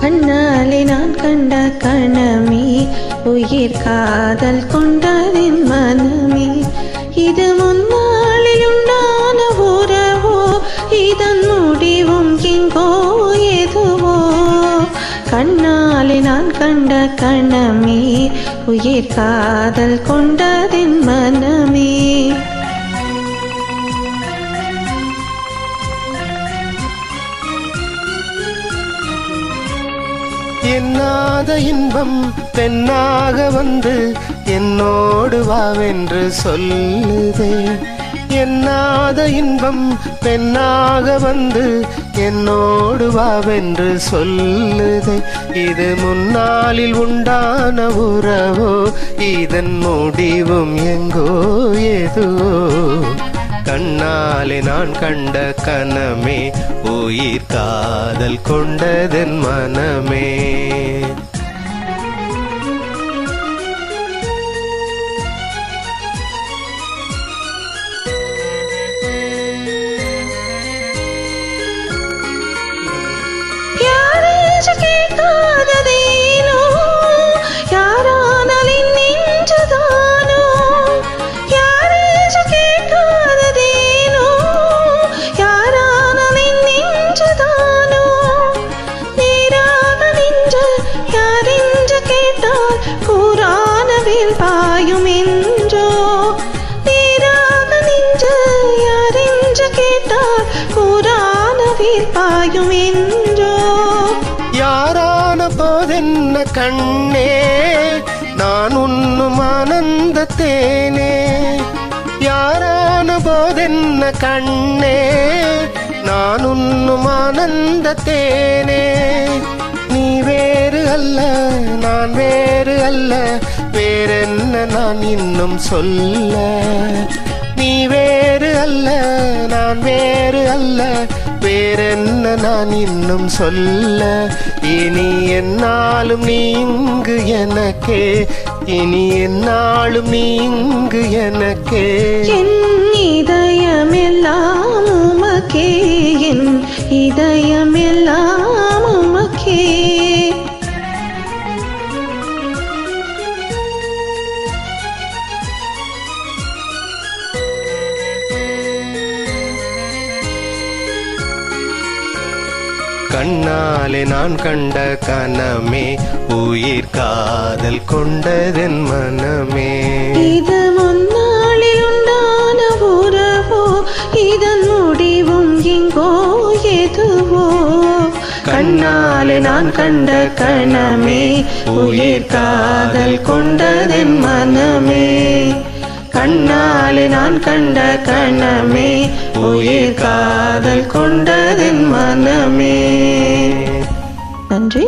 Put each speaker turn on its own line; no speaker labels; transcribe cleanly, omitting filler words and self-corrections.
கண்ணாலே நான் கண்ட கணமே உயிர் காதல் கொண்டதின் மனமே இது முன்னாளில் உண்டான உறவோ இதன் முடிவும் எங்கோ எதுவோ கண்ணாலே நான் கண்ட கணமே உயிர் காதல் கொண்டதின் மனமே
எண்ணாத இன்பம் பெண்ணாக வந்து என்னோடு வாவென்று சொல்லுதே எண்ணாத இன்பம் பெண்ணாக வந்து என்னோடு வாவென்று சொல்லுதே இது முன்னாளில் உண்டான உறவோ இதன் முடிவும் எங்கோ எதுவோ கண்ணாலே நான் கண்ட கனமே உயிர் காதல் கொண்டதன் மனமே
பாயும் என்றோ நீராக நின்ற யாரென்று கேட்டால் கூறானவில் பாயும் என்றோ
யாரான போதென்ன கண்ணே நான் உண்ணும் ஆனந்த தேனே யாரான போதென்ன கண்ணே நான் உண்ணும் ஆனந்த தேனே நீ வேறு அல்ல நான் வேறு அல்ல வேறென்ன நான் இன்னும் சொல்ல நீ வேறு அல்ல நான் வேறு அல்ல வேறென்ன நான் இன்னும் சொல்ல இனி என்னாலும் நீ இங்கு எனக்கே இனி என்னாலும் நீ இங்கு எனக்கே
என் இதயமெல்லாம் உமக்கே என் இதயமெல்லாம் உமக்கே
கண்ணாலே நான் கண்ட கனமே உயிர் காதல் கொண்டதன் மனமே
இது முன்னாளில் உண்டான உறவோ இதன் முடிவும் எங்கோ எதுவோ
கண்ணாலே நான் கண்ட கனமே உயிர் காதல் கொண்டதன் மனமே கண்ணாலே நான் கண்ட கனமே உயிர் காதல் கொண்டதன் மனமே
நன்றி.